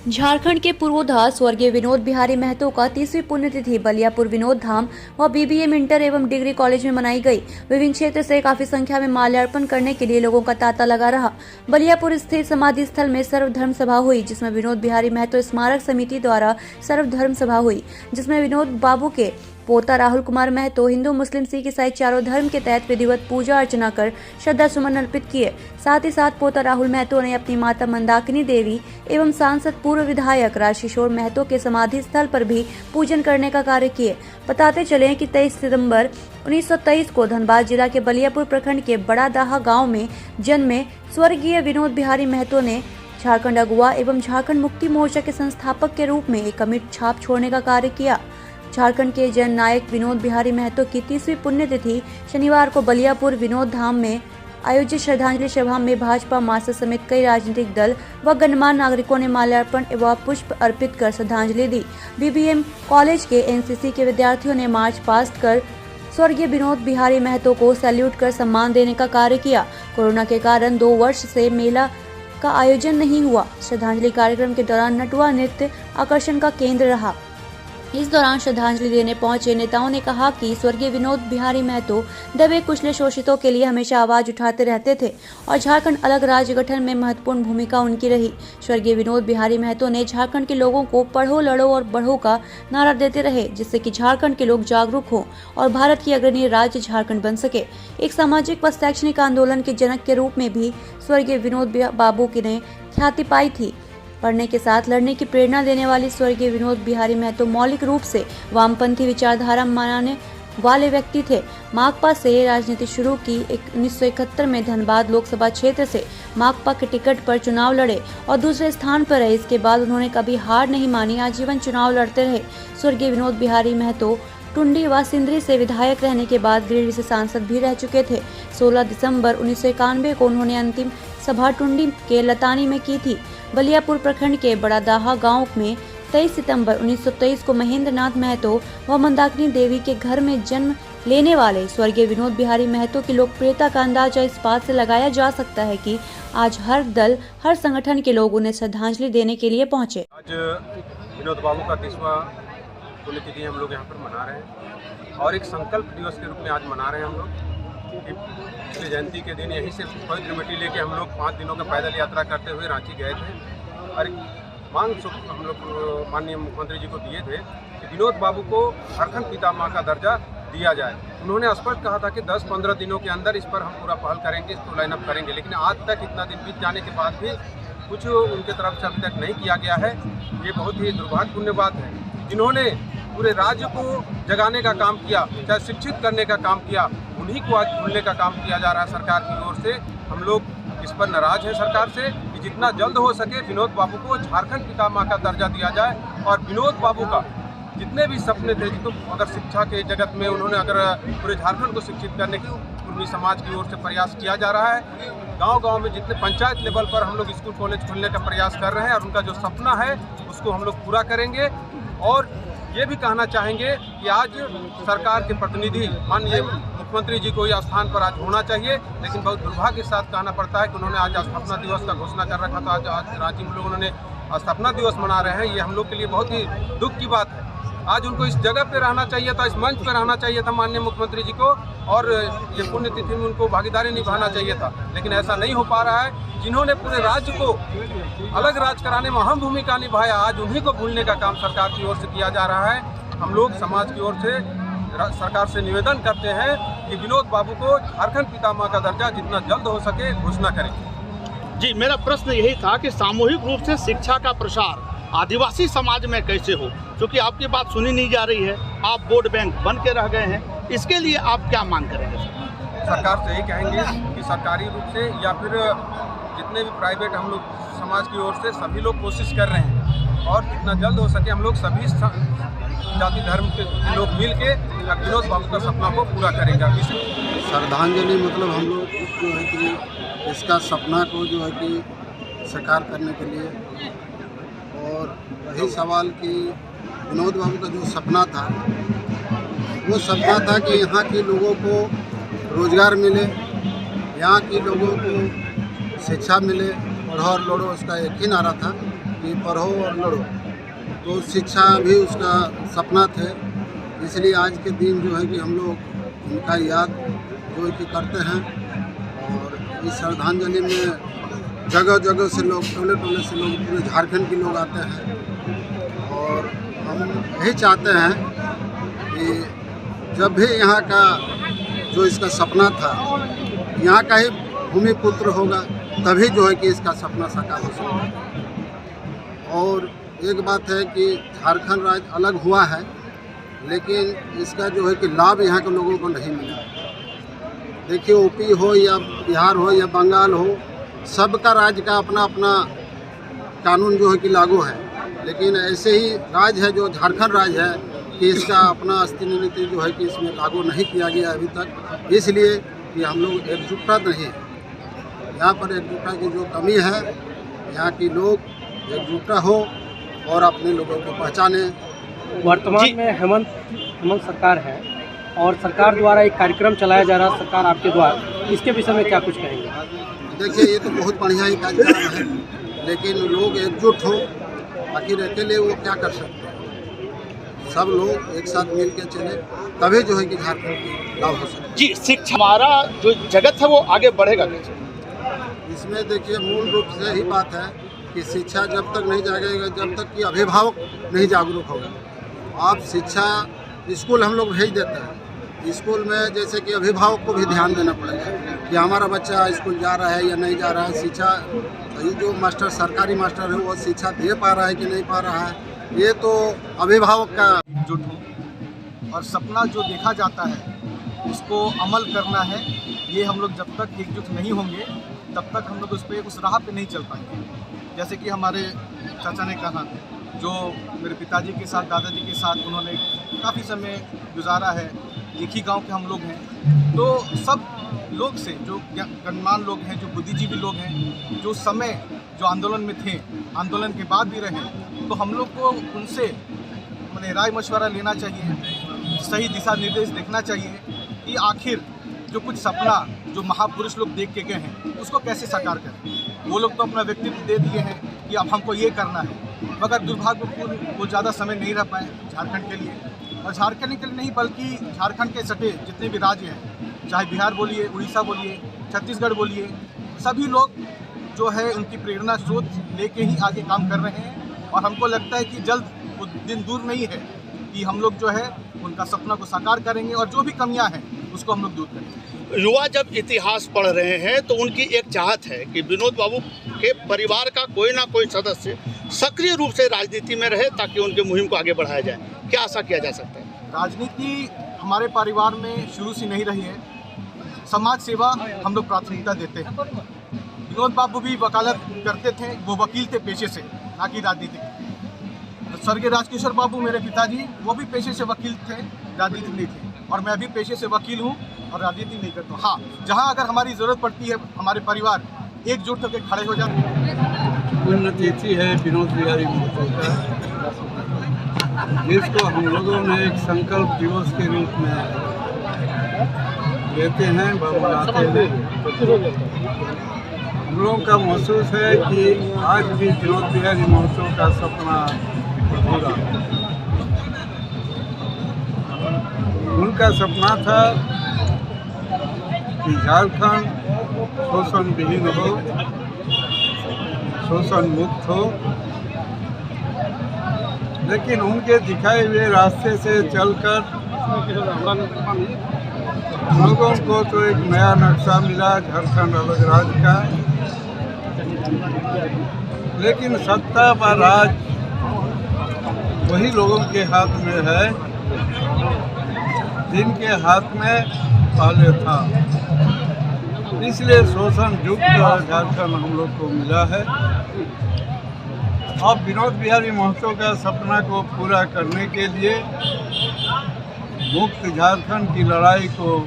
झारखंड के पूर्वोधा स्वर्गीय विनोद बिहारी महतो का 30वीं पुण्यतिथि बलियापुर विनोद धाम व बीबीएम इंटर एवं डिग्री कॉलेज में मनाई गई। विभिन्न क्षेत्र से काफी संख्या में माल्यार्पण करने के लिए लोगों का तांता लगा रहा। बलियापुर स्थित समाधि स्थल में सर्वधर्म सभा हुई, जिसमें विनोद बिहारी महतो स्मारक समिति द्वारा सर्वधर्म सभा हुई, जिसमें विनोद बाबू के पोता राहुल कुमार महतो हिंदू मुस्लिम सिख ईसाई चारों धर्म के तहत विधिवत पूजा अर्चना कर श्रद्धा सुमन अर्पित किए। साथ ही साथ पोता राहुल महतो ने अपनी माता मंदाकिनी देवी एवं सांसद पूर्व विधायक राजकिशोर महतो के समाधि स्थल पर भी पूजन करने का कार्य किए। बताते चले कि 23 सितंबर 1923 को धनबाद जिला के बलियापुर प्रखंड के बड़ा दाहा गाँव में जन्मे स्वर्गीय विनोद बिहारी महतो ने झारखंड अगुवा एवं झारखंड मुक्ति मोर्चा के संस्थापक के रूप में एक अमिट छाप छोड़ने का कार्य किया। झारखंड के जन नायक विनोद बिहारी महतो की 30वीं पुण्यतिथि शनिवार को बलियापुर विनोद धाम में आयोजित श्रद्धांजलि सभा में भाजपा मार्क्सिस्ट समेत कई राजनीतिक दल व गणमान्य नागरिकों ने माल्यार्पण एवं पुष्प अर्पित कर श्रद्धांजलि दी। बीबीएम कॉलेज के एनसीसी के विद्यार्थियों ने मार्च पास्ट कर स्वर्गीय विनोद बिहारी महतो को सैल्यूट कर सम्मान देने का कार्य किया। कोरोना के कारण 2 वर्ष से मेला का आयोजन नहीं हुआ। श्रद्धांजलि कार्यक्रम के दौरान नटुआ नृत्य आकर्षण का केंद्र रहा। इस दौरान श्रद्धांजलि देने पहुंचे नेताओं ने कहा कि स्वर्गीय विनोद बिहारी महतो दबे कुचले शोषितों के लिए हमेशा आवाज उठाते रहते थे और झारखंड अलग राज्य गठन में महत्वपूर्ण भूमिका उनकी रही। स्वर्गीय विनोद बिहारी महतो ने झारखंड के लोगों को पढ़ो लड़ो और बढ़ो का नारा देते रहे, जिससे कि झारखंड के लोग जागरूक हों और भारत की अग्रणी राज्य झारखंड बन सके। एक सामाजिक व शैक्षणिक आंदोलन के जनक के रूप में भी स्वर्गीय विनोद बाबू की ने ख्याति पाई थी। पढ़ने के साथ लड़ने की प्रेरणा देने वाली स्वर्गीय विनोद बिहारी महतो मौलिक रूप से वामपंथी विचारधारा मानने वाले व्यक्ति थे। माकपा से राजनीति शुरू की 1971 में धनबाद लोकसभा क्षेत्र से माकपा के टिकट पर चुनाव लड़े और दूसरे स्थान पर रहे। इसके बाद उन्होंने कभी हार नहीं मानी, आजीवन चुनाव लड़ते रहे। स्वर्गीय विनोद बिहारी महतो टुंडी व सिंदरी से विधायक रहने के बाद गिरिडीह से सांसद भी रह चुके थे। 16 दिसंबर 1991 को उन्होंने अंतिम सभा टुंडी के लतानी में की थी। बलियापुर प्रखंड के बड़ा दाहा गांव में 23 सितंबर 1923 को महेंद्र नाथ महतो व मंदाकिनी देवी के घर में जन्म लेने वाले स्वर्गीय विनोद बिहारी महतो की लोकप्रियता का अंदाजा इस बात से लगाया जा सकता है कि आज हर दल, हर संगठन के लोग उन्हें श्रद्धांजलि देने के लिए पहुंचे। आज विनोद बाबू का 30वां पुण्यतिथि हम लोग यहाँ पर मना रहे हैं और एक संकल्प दिवस के रूप में आज मना रहे हैं हम लोग कि पिछले जयंती के दिन यहीं से पवित्र मिट्टी लेके हम लोग 5 दिनों का पैदल यात्रा करते हुए रांची गए थे और एक मांग हम लोग माननीय मुख्यमंत्री जी को दिए थे कि विनोद बाबू को झारखंड पितामह का दर्जा दिया जाए। उन्होंने स्पष्ट कहा था कि 10-15 दिनों के अंदर इस पर हम पूरा पहल करेंगे, इसको लाइन अप करेंगे, लेकिन आज तक इतना दिन बीत जाने के बाद भी कुछ उनके तरफ से अभी तक नहीं किया गया है। ये बहुत ही दुर्भाग्यपूर्ण बात है। जिन्होंने पूरे राज्य को जगाने का काम किया, चाहे शिक्षित करने का काम किया, उन्हीं को आज भूलने का काम किया जा रहा है सरकार की ओर से। हम लोग इस पर नाराज हैं सरकार से कि जितना जल्द हो सके विनोद बाबू को झारखंड पितामह का दर्जा दिया जाए और विनोद बाबू का जितने भी सपने थे, तो अगर शिक्षा के जगत में उन्होंने अगर पूरे झारखंड को शिक्षित करने की पूर्वी समाज की ओर से प्रयास किया जा रहा है। गांव-गांव में जितने पंचायत लेवल पर हम लोग स्कूल कॉलेज खोलने का प्रयास कर रहे हैं और उनका जो सपना है उसको हम लोग पूरा करेंगे। और ये भी कहना चाहेंगे कि आज सरकार के प्रतिनिधि माननीय मुख्यमंत्री जी को यह स्थान पर आज होना चाहिए, लेकिन बहुत दुर्भाग्य के साथ कहना पड़ता है कि उन्होंने आज स्थापना दिवस का घोषणा कर रखा था। आज रांची में लोग उन्होंने स्थापना दिवस मना रहे हैं। ये हम लोग के लिए बहुत ही दुख की बात है। आज उनको इस जगह पे रहना चाहिए था, इस मंच पे रहना चाहिए था माननीय मुख्यमंत्री जी को, और ये पुण्यतिथि में उनको भागीदारी निभाना चाहिए था, लेकिन ऐसा नहीं हो पा रहा है। जिन्होंने पूरे राज्य को अलग राज्य कराने में अहम भूमिका निभाया, आज उन्हीं को भूलने का काम सरकार की ओर से किया जा रहा है। हम लोग समाज की ओर से सरकार से निवेदन करते हैं कि विनोद बाबू को झारखंड पितामह का दर्जा जितना जल्द हो सके घोषणा करें। जी, मेरा प्रश्न यही था कि सामूहिक रूप से शिक्षा का प्रसार आदिवासी समाज में कैसे हो, क्योंकि आपकी बात सुनी नहीं जा रही है, आप वोट बैंक बन के रह गए हैं, इसके लिए आप क्या मांग करेंगे? सरकार से यही कहेंगे कि सरकारी रूप से या फिर जितने भी प्राइवेट हम लोग समाज की ओर से सभी लोग कोशिश कर रहे हैं और जितना जल्द हो सके हम लोग सभी जाति धर्म के लोग मिल के विनोद बाबू का सपना को पूरा करेंगे। श्रद्धांजलि मतलब हम लोग जो है कि इसका सपना को जो है कि साकार करने के लिए, और वही सवाल कि विनोद बाबू का जो सपना था वो सपना था कि यहाँ के लोगों को रोज़गार मिले, यहाँ के लोगों को शिक्षा मिले, पढ़ो और लड़ो, उसका एक ही नारा था। कि पढ़ो और लड़ो। तो शिक्षा भी उसका सपना थे, इसलिए आज के दिन जो है कि हम लोग उनका याद जो है कि करते हैं। और इस श्रद्धांजलि में जगह जगह से लोग, टोले टोले से लोग, पूरे झारखंड के लोग आते हैं। और हम यही चाहते हैं कि जब भी यहाँ का जो इसका सपना था, यहाँ का ही भूमि पुत्र होगा, तभी जो है कि इसका सपना साकार हो सकता है। और एक बात है कि झारखंड राज्य अलग हुआ है, लेकिन इसका जो है कि लाभ यहाँ के लोगों को नहीं मिला। देखिए, यूपी हो या बिहार हो या बंगाल हो, सबका राज्य का अपना अपना कानून जो है कि लागू है, लेकिन ऐसे ही राज्य है जो झारखंड राज्य है कि इसका अपना अस्तित्व नीति जो है कि इसमें लागू नहीं किया गया अभी तक, इसलिए कि हम लोग एकजुटता नहीं है। यहाँ पर एकजुटता की जो कमी है, यहाँ के लोग एकजुटता हो और अपने लोगों को पहचाने। वर्तमान में हेमंत सरकार है और सरकार द्वारा एक कार्यक्रम चलाया जा रहा है, सरकार आपके द्वारा, इसके विषय में क्या कुछ कहेंगे? देखिए, ये तो बहुत बढ़िया ही कार्यक्रम है, लेकिन लोग एकजुट हो, आखिर अकेले वो क्या कर सकते हैं। सब लोग एक साथ मिल के चले, तभी जो है कि झारखंड की लाभ हो सकता है। जी, शिक्षा हमारा जो जगत है वो आगे बढ़ेगा कैसे? इसमें देखिए, मूल रूप से ही बात है कि शिक्षा जब तक नहीं जागेगा, जब तक कि अभिभावक नहीं जागरूक होगा। आप शिक्षा स्कूल हम लोग भेज देते हैं, स्कूल में जैसे कि अभिभावक को भी ध्यान देना पड़ेगा कि हमारा बच्चा स्कूल जा रहा है या नहीं जा रहा है। शिक्षा, ये जो मास्टर, सरकारी मास्टर है, वो शिक्षा दे पा रहा है कि नहीं पा रहा है, ये तो अभिभावक का। एकजुट हो और सपना जो देखा जाता है उसको अमल करना है। ये हम लोग जब तक एकजुट नहीं होंगे तब तक हम लोग उस राह पे नहीं चल पाएंगे। जैसे कि हमारे चाचा ने कहा, जो मेरे पिताजी के साथ, दादाजी के साथ उन्होंने काफ़ी समय गुजारा है, एक ही गांव के हम लोग हैं। तो सब लोग से जो गणमान्य लोग हैं, जो बुद्धिजीवी लोग हैं, जो समय जो आंदोलन में थे, आंदोलन के बाद भी रहे, तो हम लोग को उनसे मैंने राय मशवरा लेना चाहिए, सही दिशा निर्देश देखना चाहिए कि आखिर जो कुछ सपना जो महापुरुष लोग देख के गए हैं उसको कैसे साकार करें। वो लोग तो अपना व्यक्तित्व दे दिए हैं कि अब हमको ये करना है, मगर दुर्भाग्यपूर्ण वो ज़्यादा समय नहीं रह पाए झारखंड के लिए। और झारखंड के लिए नहीं बल्कि झारखंड के सटे जितने भी राज्य हैं, चाहे बिहार बोलिए, उड़ीसा बोलिए, छत्तीसगढ़ बोलिए, सभी लोग जो है उनकी प्रेरणा स्रोत लेके ही आगे काम कर रहे हैं। और हमको लगता है कि जल्द वो दिन दूर नहीं है कि हम लोग जो है उनका सपना को साकार करेंगे और जो भी कमियां हैं उसको हम लोग दूर करेंगे। युवा जब इतिहास पढ़ रहे हैं तो उनकी एक चाहत है कि विनोद बाबू के परिवार का कोई ना कोई सदस्य सक्रिय रूप से राजनीति में रहे ताकि उनके मुहिम को आगे बढ़ाया जाए। क्या आशा किया जा सकता है? राजनीति हमारे परिवार में शुरू से नहीं रही है, समाज सेवा हम लोग प्राथमिकता देते हैं। विनोद बाबू भी वकालत करते थे, वो वकील थे पेशे से, ना कि राजनीतिक। स्वर्गीय राजकिशोर बाबू मेरे पिताजी, वो भी पेशे से वकील थे, राजनीतिक नहीं थे। और मैं भी पेशे से वकील हूँ और राजनीति नहीं करता हूँ। हाँ, जहाँ अगर हमारी ज़रूरत पड़ती है, हमारे परिवार एकजुट होकर खड़े हो जाते हैं। पुण्यतिथि है विनोद बिहारी महतो का, जिसको हम लोगों ने एक संकल्प दिवस के रूप में लेते हैं व मनाते हैं। हम लोगों का महसूस है कि आज भी विनोद बिहारी महतो का सपना अधूरा। उनका सपना था कि झारखंड शोषण विहीन हो, शोषण मुक्त हो, लेकिन उनके दिखाए हुए रास्ते से चलकर लोगों को तो एक नया नक्शा मिला झारखंड अलग राज्य का, लेकिन सत्ता व राज वही लोगों के हाथ में है जिनके हाथ में पहले था। इसलिए शोषण युक्त झारखंड हम लोग को मिला है। अब विनोद बिहारी महतो का सपना को पूरा करने के लिए मुक्त झारखंड की लड़ाई को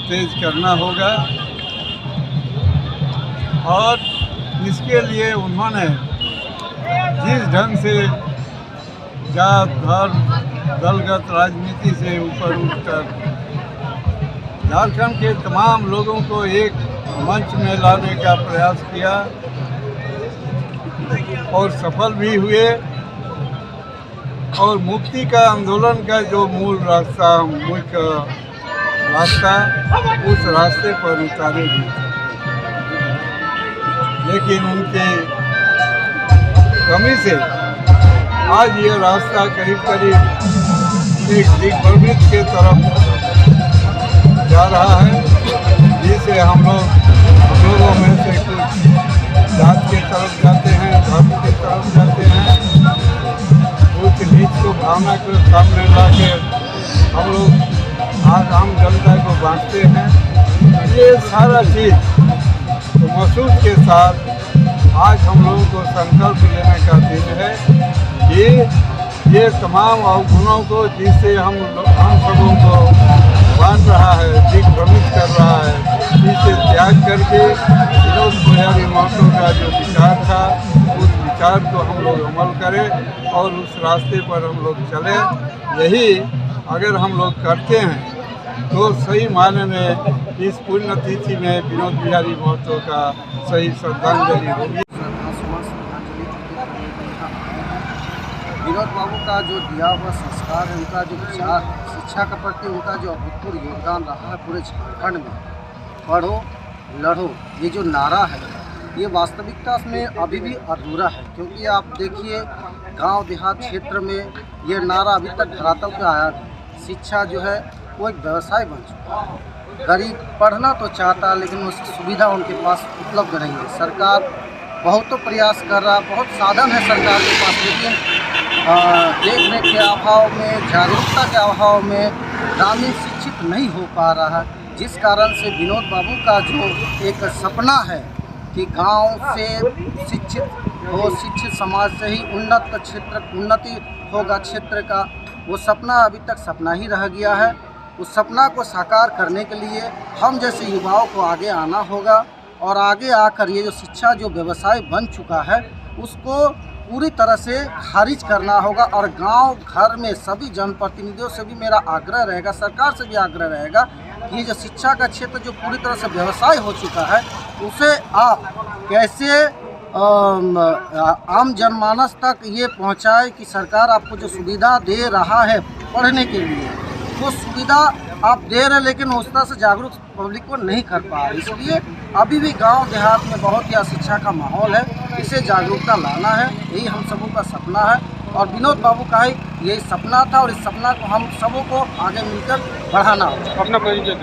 तेज करना होगा और इसके लिए उन्होंने जिस ढंग से जात धर्म दलगत राजनीति से ऊपर उठकर झारखंड के तमाम लोगों को एक मंच में लाने का प्रयास किया, और सफल भी हुए और मुक्ति का आंदोलन का जो मूल रास्ता मुख्य रास्ता उस रास्ते पर उतारे भी, लेकिन उनके कमी से आज ये रास्ता करीब करीब एक दिग्भ्रमित के तरफ जा रहा है, जिसे हम लोगों में से कुछ जात के तरफ जाते हैं, धर्म के तरफ जाते हैं, उस नीच को भावना को सामने ला के हम लोग आज आम जनता को बांटते हैं। ये सारा चीज़ तो महसूस के साथ आज हम लोगों को संकल्प लेने का दिन है कि ये तमाम अवगुणों को जिससे हम सबों को बांट रहा है, दिग्भ्रमित कर रहा है, इसे त्याग करके विनोद बिहारी महतो का जो विचार था उस विचार को हम लोग अमल करें और उस रास्ते पर हम लोग चलें। यही अगर हम लोग करते हैं तो सही मायने में इस पुण्यतिथि में विनोद बिहारी महतो का सही श्रद्धांजलि होगी। विनोद बाबू का जो दिया हुआ संस्कार है, उनका जो विचार है, शिक्षा के प्रति उनका जो अभूतपूर्व योगदान रहा है पूरे झारखंड में, पढ़ो लड़ो, ये जो नारा है ये वास्तविकता में अभी भी अधूरा है। क्योंकि आप देखिए गांव देहात क्षेत्र में ये नारा अभी तक धरातल पे आया नहीं। शिक्षा जो है वो एक व्यवसाय बन चुका है। गरीब पढ़ना तो चाहता है लेकिन उसकी सुविधा उनके पास उपलब्ध नहीं है। सरकार बहुत तो प्रयास कर रहा, बहुत साधन है सरकार के पास, लेकिन देख रेख के अभाव में, जागरूकता के अभाव में ग्रामीण शिक्षित नहीं हो पा रहा है, जिस कारण से विनोद बाबू का जो एक सपना है कि गांव से शिक्षित हो, शिक्षित समाज से ही उन्नति होगा क्षेत्र का, वो सपना अभी तक सपना ही रह गया है। उस सपना को साकार करने के लिए हम जैसे युवाओं को आगे आना होगा और आगे आकर ये जो शिक्षा जो व्यवसाय बन चुका है उसको पूरी तरह से खारिज करना होगा। और गांव घर में सभी जनप्रतिनिधियों से भी मेरा आग्रह रहेगा, सरकार से भी आग्रह रहेगा कि ये जो शिक्षा का क्षेत्र जो पूरी तरह से व्यवसाय हो चुका है उसे आप कैसे आम जनमानस तक ये पहुंचाए कि सरकार आपको जो सुविधा दे रहा है पढ़ने के लिए, वो सुविधा आप दे रहे लेकिन उस तरह से जागरूक पब्लिक को नहीं कर पा रहे। इसलिए अभी भी गांव देहात में बहुत ही अशिक्षा का माहौल है, इसे जागरूकता लाना है, यही हम सबों का सपना है। और विनोद बाबू का ही यही सपना था और इस सपना को हम सबों को आगे मिलकर बढ़ाना होगा। अपना परिचय